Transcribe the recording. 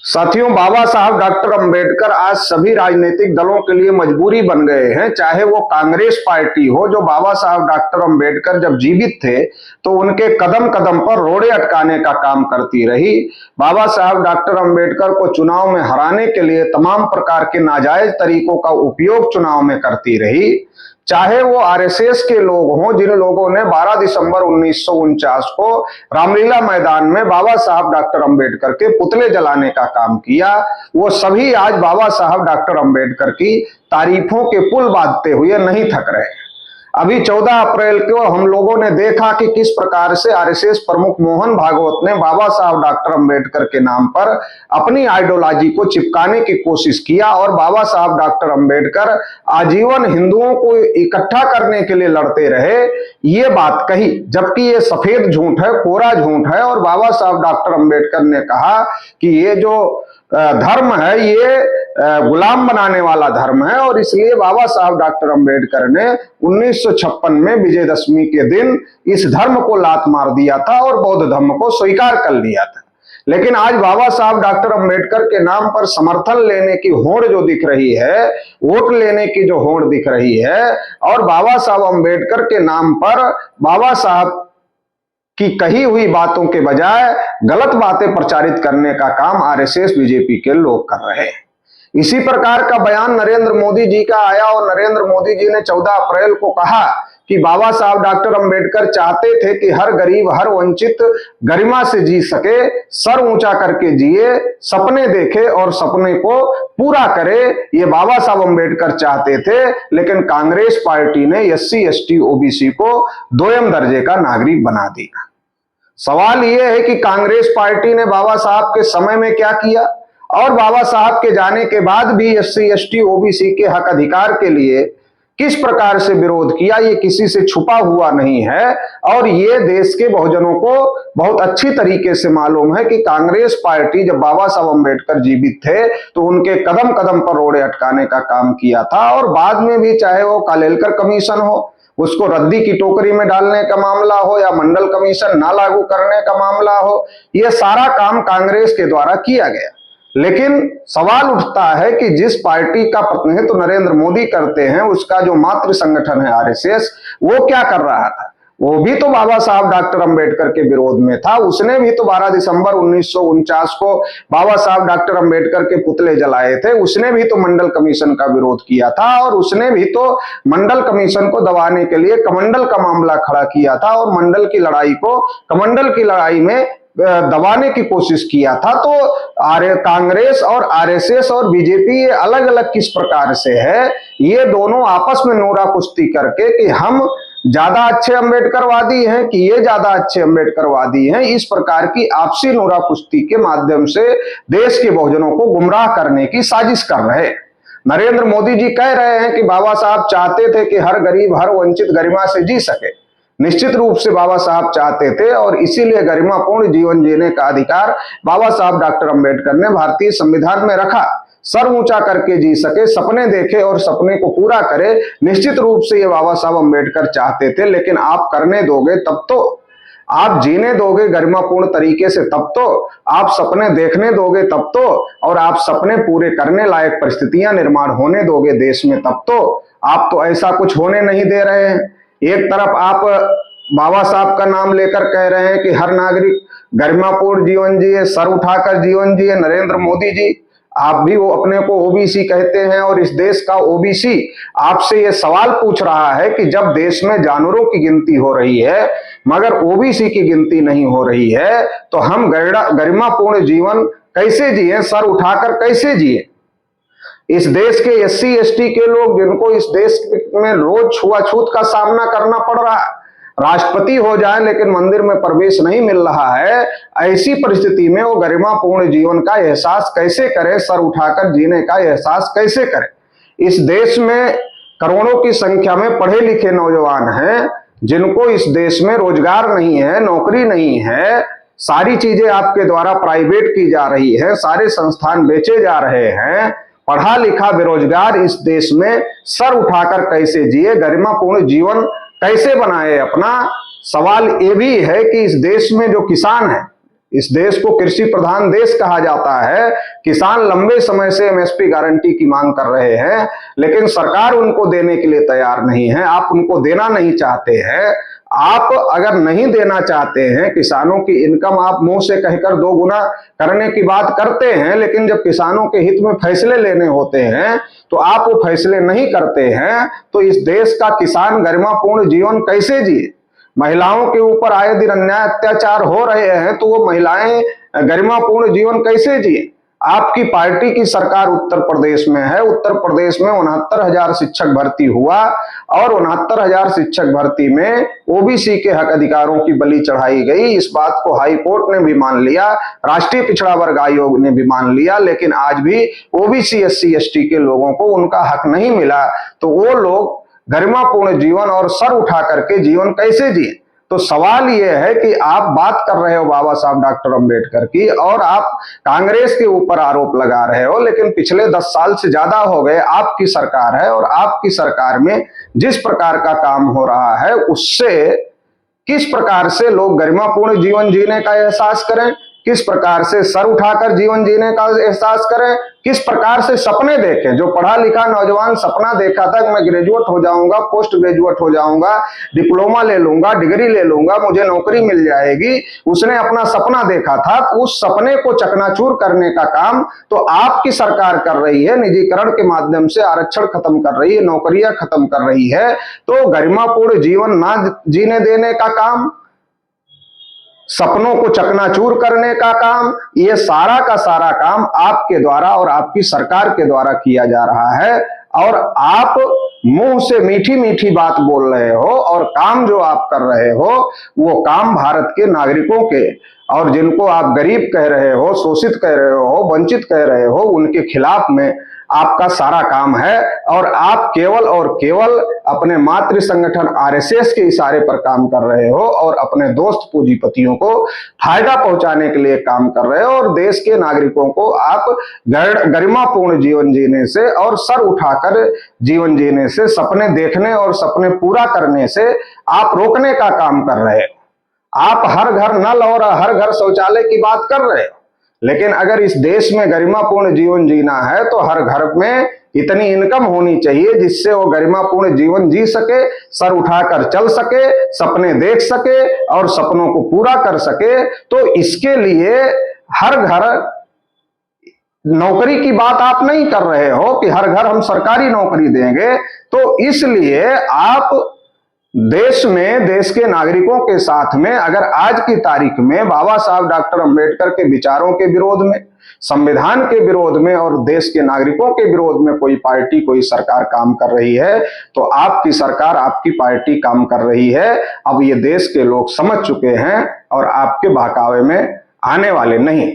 साथियों, बाबा साहब डॉक्टर अंबेडकर आज सभी राजनीतिक दलों के लिए मजबूरी बन गए हैं। चाहे वो कांग्रेस पार्टी हो, जो बाबा साहब डॉक्टर अंबेडकर जब जीवित थे तो उनके कदम कदम पर रोड़े अटकाने का काम करती रही। बाबा साहब डॉक्टर अंबेडकर को चुनाव में हराने के लिए तमाम प्रकार के नाजायज तरीकों का उपयोग चुनाव में करती रही। चाहे वो आरएसएस के लोग हों, जिन लोगों ने 12 दिसंबर 1949 को रामलीला मैदान में बाबा साहब डॉक्टर अंबेडकर के पुतले जलाने का काम किया, वो सभी आज बाबा साहब डॉक्टर अंबेडकर की तारीफों के पुल बांधते हुए नहीं थक रहे। अभी 14 अप्रैल को हम लोगों ने देखा कि किस प्रकार से आरएसएस प्रमुख मोहन भागवत ने बाबा साहब डॉक्टर अंबेडकर के नाम पर अपनी आइडियोलॉजी को चिपकाने की कोशिश किया और बाबा साहब डॉक्टर अंबेडकर आजीवन हिंदुओं को इकट्ठा करने के लिए लड़ते रहे, ये बात कही, जबकि ये सफेद झूठ है, कोरा झूठ है। और बाबा साहब डॉक्टर अंबेडकर ने कहा कि ये जो धर्म है ये गुलाम बनाने वाला धर्म है, और इसलिए बाबा साहब डॉक्टर अंबेडकर ने 1956 में विजयदशमी के दिन इस धर्म को लात मार दिया था और बौद्ध धर्म को स्वीकार कर लिया था। लेकिन आज बाबा साहब डॉक्टर अंबेडकर के नाम पर समर्थन लेने की होड़ जो दिख रही है, वोट लेने की जो होड़ दिख रही है, और बाबा साहब अंबेडकर के नाम पर बाबा साहब की कही हुई बातों के बजाय गलत बातें प्रचारित करने का काम आरएसएस बीजेपी के लोग कर रहे हैं। इसी प्रकार का बयान नरेंद्र मोदी जी का आया और नरेंद्र मोदी जी ने 14 अप्रैल को कहा कि बाबा साहब डॉक्टर अंबेडकर चाहते थे कि हर गरीब, हर वंचित गरिमा से जी सके, सर ऊंचा करके जिए, सपने देखे और सपने को पूरा करे। ये बाबा साहब अंबेडकर चाहते थे, लेकिन कांग्रेस पार्टी ने एससी, एसटी, ओबीसी को दोयम दर्जे का नागरिक बना दिया। सवाल यह है कि कांग्रेस पार्टी ने बाबा साहब के समय में क्या किया और बाबा साहब के जाने के बाद भी एससी, एसटी, ओबीसी के हक अधिकार के लिए किस प्रकार से विरोध किया, ये किसी से छुपा हुआ नहीं है। और ये देश के बहुजनों को बहुत अच्छी तरीके से मालूम है कि कांग्रेस पार्टी जब बाबा साहब अंबेडकर जीवित थे तो उनके कदम कदम पर रोड़े अटकाने का काम किया था, और बाद में भी, चाहे वो कालेलकर कमीशन हो, उसको रद्दी की टोकरी में डालने का मामला हो, या मंडल कमीशन ना लागू करने का मामला हो, ये सारा काम कांग्रेस के द्वारा किया गया। लेकिन सवाल उठता है कि जिस पार्टी का प्रतिनिधित्व नरेंद्र मोदी करते हैं, उसका जो मातृ संगठन है आरएसएस, वो क्या कर रहा था? वो भी तो बाबा साहब डॉक्टर अंबेडकर के विरोध में था। उसने भी तो 12 दिसंबर 1949 को बाबा साहब डॉक्टर अंबेडकर के पुतले जलाए थे। उसने भी तो मंडल कमीशन का विरोध किया था, और उसने भी तो मंडल कमीशन को दबाने के लिए कमंडल का मामला खड़ा किया था, और मंडल की लड़ाई को कमंडल की लड़ाई में दबाने की कोशिश किया था। तो कांग्रेस और आरएसएस और बीजेपी ये अलग अलग किस प्रकार से है? ये दोनों आपस में नोरा कुश्ती करके कि हम ज्यादा अच्छे अंबेडकरवादी हैं कि ये ज्यादा अच्छे अंबेडकरवादी हैं, इस प्रकार की आपसी नोरा कुश्ती के माध्यम से देश के बहुजनों को गुमराह करने की साजिश कर रहे। नरेंद्र मोदी जी कह रहे हैं कि बाबा साहब चाहते थे कि हर गरीब, हर वंचित गरिमा से जी सके। निश्चित रूप से बाबा साहब चाहते थे, और इसीलिए गरिमापूर्ण जीवन जीने का अधिकार बाबा साहब डॉक्टर अंबेडकर ने भारतीय संविधान में रखा। सर ऊंचा करके जी सके, सपने देखे और सपने को पूरा करे, निश्चित रूप से ये बाबा साहब अंबेडकर चाहते थे। लेकिन आप करने दोगे तब तो, आप जीने दोगे गरिमापूर्ण तरीके से तब तो, आप सपने देखने दोगे तब तो, और आप सपने पूरे करने लायक परिस्थितियां निर्माण होने दोगे देश में तब तो। आप तो ऐसा कुछ होने नहीं दे रहे हैं। एक तरफ आप बाबा साहब का नाम लेकर कह रहे हैं कि हर नागरिक गरिमापूर्ण जीवन जिए, सर उठाकर जीवन जिए। नरेंद्र मोदी जी, आप भी वो अपने को ओबीसी कहते हैं, और इस देश का ओबीसी आपसे ये सवाल पूछ रहा है कि जब देश में जानवरों की गिनती हो रही है मगर ओबीसी की गिनती नहीं हो रही है, तो हम गरिमापूर्ण जीवन कैसे जिए, सर उठाकर कैसे जिए? इस देश के एससी, एसटी के लोग, जिनको इस देश में रोज छुआछूत का सामना करना पड़ रहा है, राष्ट्रपति हो जाए लेकिन मंदिर में प्रवेश नहीं मिल रहा है, ऐसी परिस्थिति में वो गरिमापूर्ण जीवन का एहसास कैसे करें, सर उठाकर जीने का एहसास कैसे करें? इस देश में करोड़ों की संख्या में पढ़े लिखे नौजवान हैं, जिनको इस देश में रोजगार नहीं है, नौकरी नहीं है, सारी चीजें आपके द्वारा प्राइवेट की जा रही है, सारे संस्थान बेचे जा रहे हैं। पढ़ा लिखा बेरोजगार इस देश में सर उठाकर कैसे जिए, गरिमापूर्ण जीवन कैसे बनाए अपना? सवाल ये भी है कि इस देश में जो किसान है, इस देश को कृषि प्रधान देश कहा जाता है। किसान लंबे समय से एमएसपी गारंटी की मांग कर रहे हैं, लेकिन सरकार उनको देने के लिए तैयार नहीं है। आप उनको देना नहीं चाहते हैं। आप अगर नहीं देना चाहते हैं, किसानों की इनकम आप मुंह से कहकर 2 गुना करने की बात करते हैं, लेकिन जब किसानों के हित में फैसले लेने होते हैं तो आप वो फैसले नहीं करते हैं। तो इस देश का किसान गरिमापूर्ण जीवन कैसे जिए? महिलाओं के ऊपर आए दिन अन्याय अत्याचार हो रहे हैं, तो वो महिलाएं गरिमापूर्ण जीवन कैसे जिए? आपकी पार्टी की सरकार उत्तर प्रदेश में है। उत्तर प्रदेश में 69,000 शिक्षक भर्ती हुआ और 69,000 शिक्षक भर्ती में ओबीसी के हक अधिकारों की बलि चढ़ाई गई। इस बात को हाई कोर्ट ने भी मान लिया, राष्ट्रीय पिछड़ा वर्ग आयोग ने भी मान लिया, लेकिन आज भी ओबीसी एससी एसटी के लोगों को उनका हक नहीं मिला। तो वो लोग गरिमापूर्ण जीवन और सर उठा करके जीवन कैसे जिए? तो सवाल यह है कि आप बात कर रहे हो बाबा साहब डॉक्टर अंबेडकर की और आप कांग्रेस के ऊपर आरोप लगा रहे हो, लेकिन पिछले 10 साल से ज्यादा हो गए आपकी सरकार है और आपकी सरकार में जिस प्रकार का काम हो रहा है उससे किस प्रकार से लोग गरिमापूर्ण जीवन जीने का एहसास करें, किस प्रकार से सर उठाकर जीवन जीने का एहसास करें, किस प्रकार से सपने देखें। जो पढ़ा लिखा नौजवान सपना देखा था कि मैं ग्रेजुएट हो जाऊंगा, पोस्ट ग्रेजुएट हो जाऊंगा, डिप्लोमा ले लूंगा, डिग्री ले लूंगा, मुझे नौकरी मिल जाएगी, उसने अपना सपना देखा था, तो उस सपने को चकनाचूर करने का काम तो आपकी सरकार कर रही है। निजीकरण के माध्यम से आरक्षण खत्म कर रही है, नौकरियां खत्म कर रही है। तो गरिमापूर्ण जीवन ना जीने देने का काम, सपनों को चकनाचूर करने का काम, ये सारा का सारा काम आपके द्वारा और आपकी सरकार के द्वारा किया जा रहा है। और आप मुंह से मीठी मीठी बात बोल रहे हो और काम जो आप कर रहे हो वो काम भारत के नागरिकों के, और जिनको आप गरीब कह रहे हो, शोषित कह रहे हो, वंचित कह रहे हो, उनके खिलाफ में आपका सारा काम है। और आप केवल और केवल अपने मातृ संगठन आरएसएस के इशारे पर काम कर रहे हो और अपने दोस्त पूंजीपतियों को फायदा पहुंचाने के लिए काम कर रहे हो। और देश के नागरिकों को आप गरिमापूर्ण जीवन जीने से और सर उठाकर जीवन जीने से, सपने देखने और सपने पूरा करने से आप रोकने का काम कर रहे हो। आप हर घर नल और हर घर शौचालय की बात कर रहे हो, लेकिन अगर इस देश में गरिमापूर्ण जीवन जीना है तो हर घर में इतनी इनकम होनी चाहिए जिससे वो गरिमापूर्ण जीवन जी सके, सर उठाकर चल सके, सपने देख सके और सपनों को पूरा कर सके। तो इसके लिए हर घर नौकरी की बात आप नहीं कर रहे हो कि हर घर हम सरकारी नौकरी देंगे। तो इसलिए आप देश में, देश के नागरिकों के साथ में, अगर आज की तारीख में बाबा साहब डॉक्टर अंबेडकर के विचारों के विरोध में, संविधान के विरोध में और देश के नागरिकों के विरोध में कोई पार्टी, कोई सरकार काम कर रही है, तो आपकी सरकार, आपकी पार्टी काम कर रही है। अब ये देश के लोग समझ चुके हैं और आपके बहकावे में आने वाले नहीं।